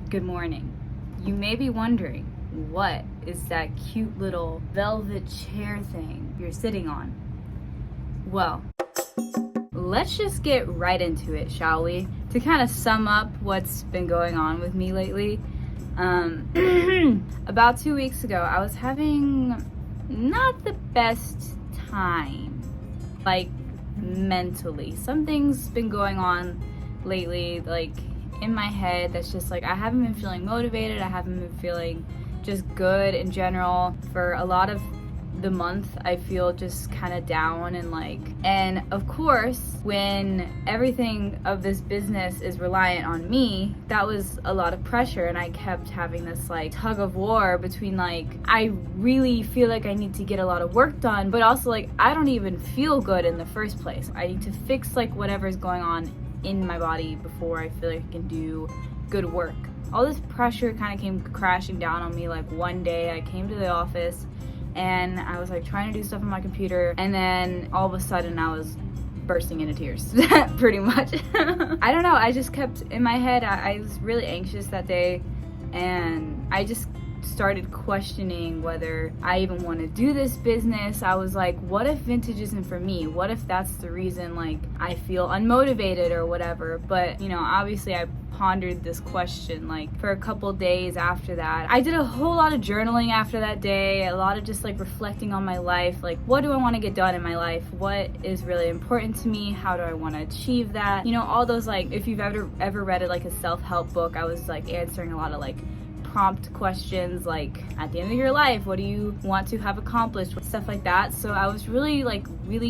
Good morning. You may be wondering, what is that cute little velvet chair thing you're sitting on? Well, let's just get right into it, shall we? To kind of sum up what's been going on with me lately, about 2 weeks ago, I was having not the best time, like mentally. Something's been going on lately, like in my head, that's just like I haven't been feeling motivated. I haven't been feeling just good in general. For a lot of the month, I feel just kind of down and of course, when everything of this business is reliant on me, that was a lot of pressure, and I kept having this like tug of war between like I really feel like I need to get a lot of work done, but also like I don't even feel good in the first place. I need to fix like whatever's going on in my body before I feel like I can do good work. All this pressure kind of came crashing down on me. Like one day I came to the office and I was like trying to do stuff on my computer, and then all of a sudden I was bursting into tears pretty much. I don't know, I just kept in my head, I was really anxious that day, and I just started questioning whether I even want to do this business. I was like, what if vintage isn't for me? What if that's the reason like I feel unmotivated or whatever? But you know, obviously I pondered this question like for a couple days after that. I did a whole lot of journaling after that day, a lot of just like reflecting on my life, like what do I want to get done in my life? What is really important to me? How do I want to achieve that? You know, all those, like if you've ever read it, like a self-help book, I was like answering a lot of like prompt questions, like at the end of your life, what do you want to have accomplished, stuff like that. So I was really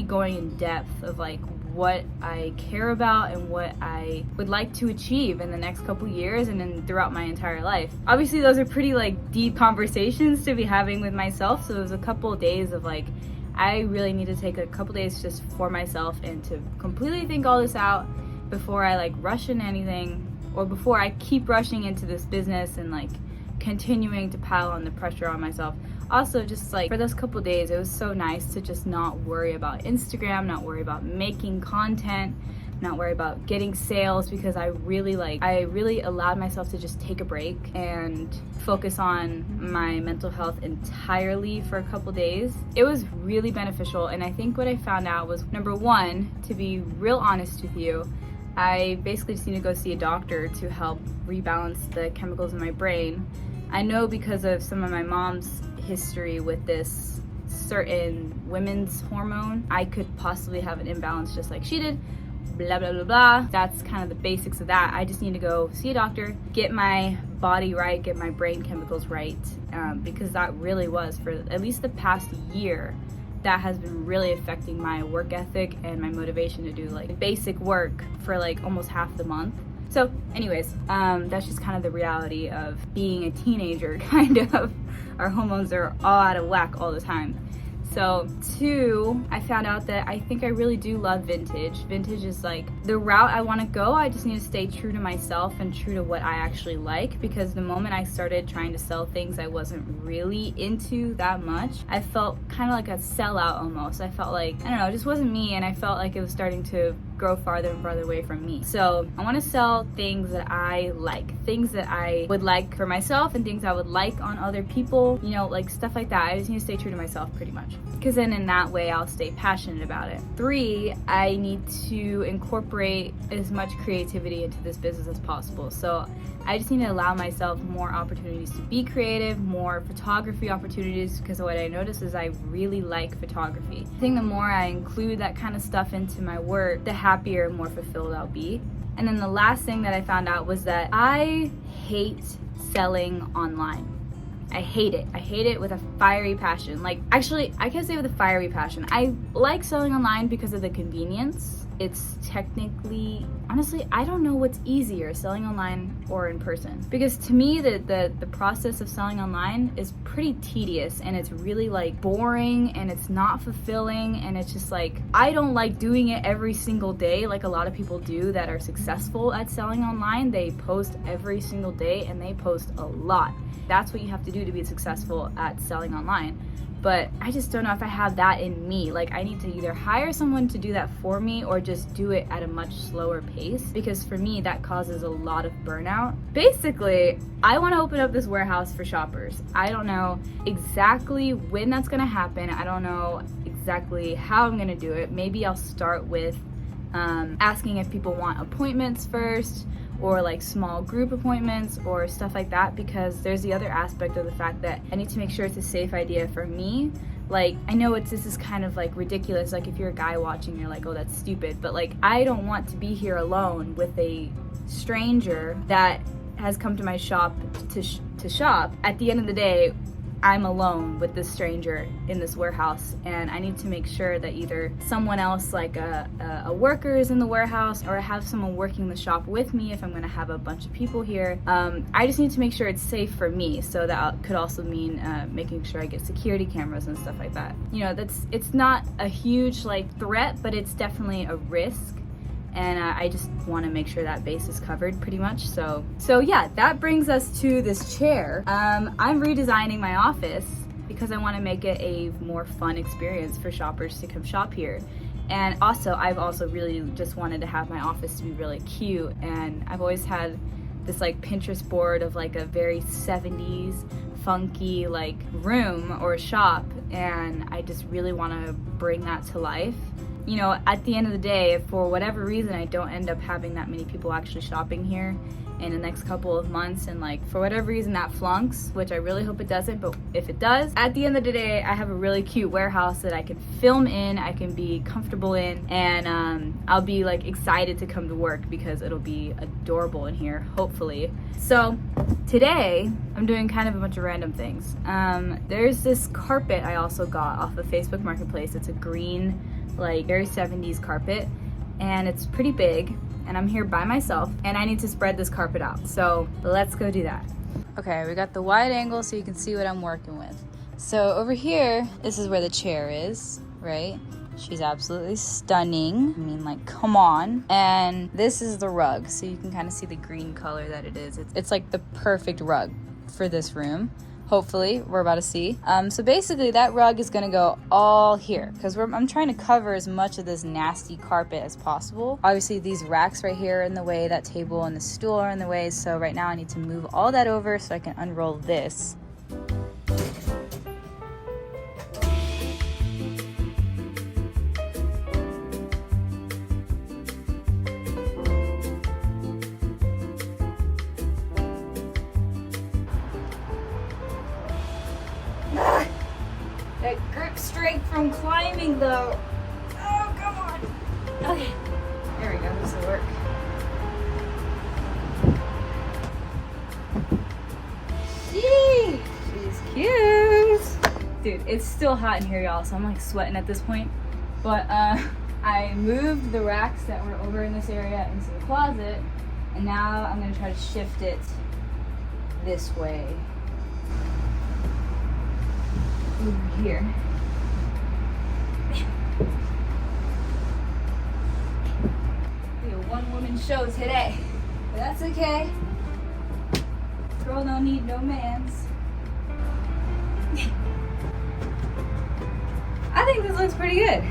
going in depth of like what I care about and what I would like to achieve in the next couple years and then throughout my entire life. Obviously those are pretty like deep conversations to be having with myself, so it was a couple of days of like I really need to take a couple days just for myself and to completely think all this out before I like rush into anything, or before I keep rushing into this business and like continuing to pile on the pressure on myself. Also, just like for those couple days, it was so nice to just not worry about Instagram, not worry about making content, not worry about getting sales, because I really allowed myself to just take a break and focus on my mental health entirely for a couple days. It was really beneficial, and I think what I found out was, number one, to be real honest with you, I basically just need to go see a doctor to help rebalance the chemicals in my brain. I know because of some of my mom's history with this certain women's hormone, I could possibly have an imbalance just like she did, blah, blah, blah, blah. That's kind of the basics of that. I just need to go see a doctor, get my body right, get my brain chemicals right, because that really was, for at least the past year, that has been really affecting my work ethic and my motivation to do like basic work for like almost half the month. So anyways, that's just kind of the reality of being a teenager, kind of. Our hormones are all out of whack all the time. So two, I found out that I think I really do love vintage. Vintage is like the route I want to go. I just need to stay true to myself and true to what I actually like, because the moment I started trying to sell things I wasn't really into that much, I felt kind of like a sellout almost. I felt like, I don't know, it just wasn't me, and I felt like it was starting to grow farther and farther away from me. So I want to sell things that I like, things that I would like for myself and things I would like on other people, you know, like stuff like that. I just need to stay true to myself pretty much, because then in that way I'll stay passionate about it. Three, I need to incorporate as much creativity into this business as possible. So I just need to allow myself more opportunities to be creative, more photography opportunities, because what I notice is I really like photography. I think the more I include that kind of stuff into my work, the happier and more fulfilled I'll be. And then the last thing that I found out was that I hate selling online. I hate it. I hate it with a fiery passion. Like, actually, I can't say with a fiery passion. I like selling online because of the convenience. It's technically, honestly, I don't know what's easier, selling online or in person. Because to me, the process of selling online is pretty tedious, and it's really like boring, and it's not fulfilling, and it's just like, I don't like doing it every single day like a lot of people do that are successful at selling online. They post every single day, and they post a lot. That's what you have to do to be successful at selling online. but I just don't know if I have that in me. Like, I need to either hire someone to do that for me or just do it at a much slower pace, because for me that causes a lot of burnout. Basically, I want to open up this warehouse for shoppers. I don't know exactly when that's going to happen. I don't know exactly how I'm going to do it. Maybe I'll start with asking if people want appointments first, or like small group appointments or stuff like that, because there's the other aspect of the fact that I need to make sure it's a safe idea for me. Like, I know this is kind of like ridiculous, like if you're a guy watching, you're like, oh, that's stupid, but like, I don't want to be here alone with a stranger that has come to my shop to shop. At the end of the day, I'm alone with this stranger in this warehouse, and I need to make sure that either someone else, like a worker, is in the warehouse, or I have someone working the shop with me if I'm going to have a bunch of people here. I just need to make sure it's safe for me, so that could also mean making sure I get security cameras and stuff like that. You know, it's not a huge like threat, but it's definitely a risk. And I just want to make sure that base is covered pretty much. So yeah, that brings us to this chair. I'm redesigning my office because I want to make it a more fun experience for shoppers to come shop here. And also, I've also really just wanted to have my office to be really cute. And I've always had this like Pinterest board of like a very 70s funky like room or shop. And I just really want to bring that to life. You know, at the end of the day, if for whatever reason I don't end up having that many people actually shopping here in the next couple of months, and like for whatever reason that flunks, which I really hope it doesn't, but if it does, at the end of the day, I have a really cute warehouse that I can film in, I can be comfortable in, and I'll be like excited to come to work because it'll be adorable in here, hopefully. So today I'm doing kind of a bunch of random things. There's this carpet I also got off of Facebook Marketplace. It's a green, like very 70s carpet, and it's pretty big, and I'm here by myself and I need to spread this carpet out, so let's go do that. Okay, we got the wide angle so you can see what I'm working with. So over here, this is where the chair is, right? She's absolutely stunning. I mean, like, come on. And this is the rug, so you can kind of see the green color that it is. It's like the perfect rug for this room. Hopefully, we're about to see. So basically that rug is gonna go all here because I'm trying to cover as much of this nasty carpet as possible. Obviously these racks right here are in the way, that table and the stool are in the way, so right now I need to move all that over so I can unroll this. That grip strength from climbing though. Oh, come on. Okay, there we go, this will work. She's cute. Dude, it's still hot in here, y'all, so I'm like sweating at this point. But I moved the racks that were over in this area into the closet, and now I'm gonna try to shift it this way. Over here. Be a one-woman show today, but that's okay. Girl don't need no mans. I think this looks pretty good.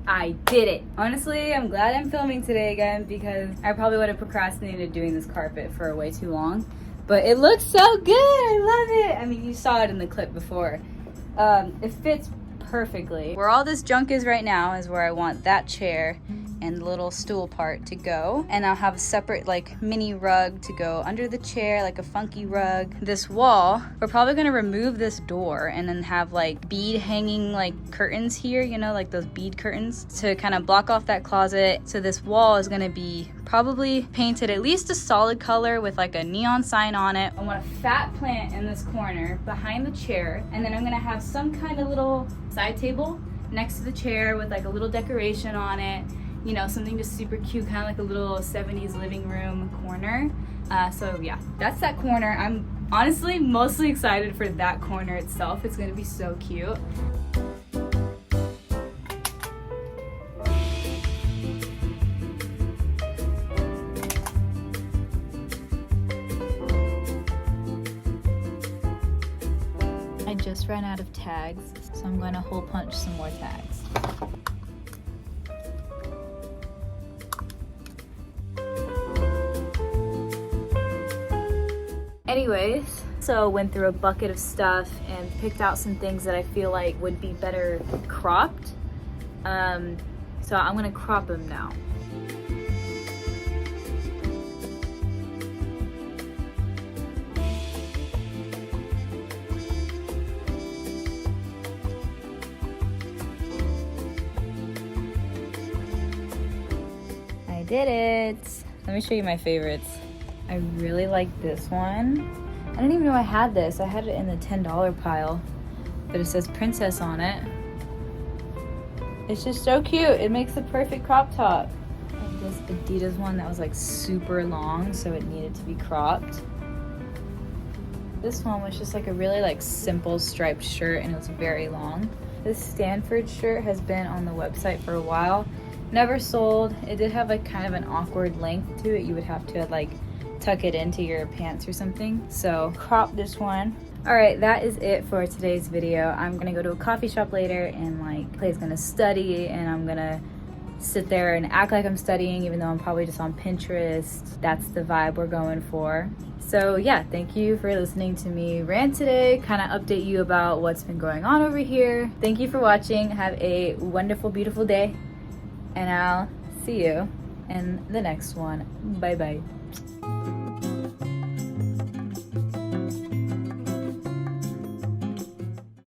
I did it. Honestly, I'm glad I'm filming today again because I probably would have procrastinated doing this carpet for way too long. But it looks so good, I love it. I mean, you saw it in the clip before. It fits perfectly. Where all this junk is right now is where I want that chair and the little stool part to go. And I'll have a separate like mini rug to go under the chair, like a funky rug. This wall, we're probably gonna remove this door and then have like bead hanging like curtains here, you know, like those bead curtains to kind of block off that closet. So this wall is gonna be probably painted at least a solid color with like a neon sign on it. I want a fat plant in this corner behind the chair, and then I'm gonna have some kind of little side table next to the chair with like a little decoration on it, you know, something just super cute, kind of like a little 70s living room corner. So yeah, that's that corner. I'm honestly mostly excited for that corner itself. It's gonna be so cute. just ran out of tags, so I'm going to hole punch some more tags. Anyways, so went through a bucket of stuff and picked out some things that I feel like would be better cropped. So I'm gonna crop them now. I did it. Let me show you my favorites. I really like this one. I didn't even know I had this. I had it in the $10 pile, but it says princess on it. It's just so cute. It makes the perfect crop top. I have this Adidas one that was like super long, so it needed to be cropped. This one was just like a really like simple striped shirt, and it was very long. This Stanford shirt has been on the website for a while. Never sold. It did have like kind of an awkward length to it. You would have to like tuck it into your pants or something. So crop this one. All right, that is it for today's video. I'm gonna go to a coffee shop later and like Clay's gonna study, and I'm gonna sit there and act like I'm studying even though I'm probably just on Pinterest. That's the vibe we're going for. So yeah, thank you for listening to me rant today, kind of update you about what's been going on over here. Thank you for watching. Have a wonderful, beautiful day, and I'll see you in the next one. Bye bye.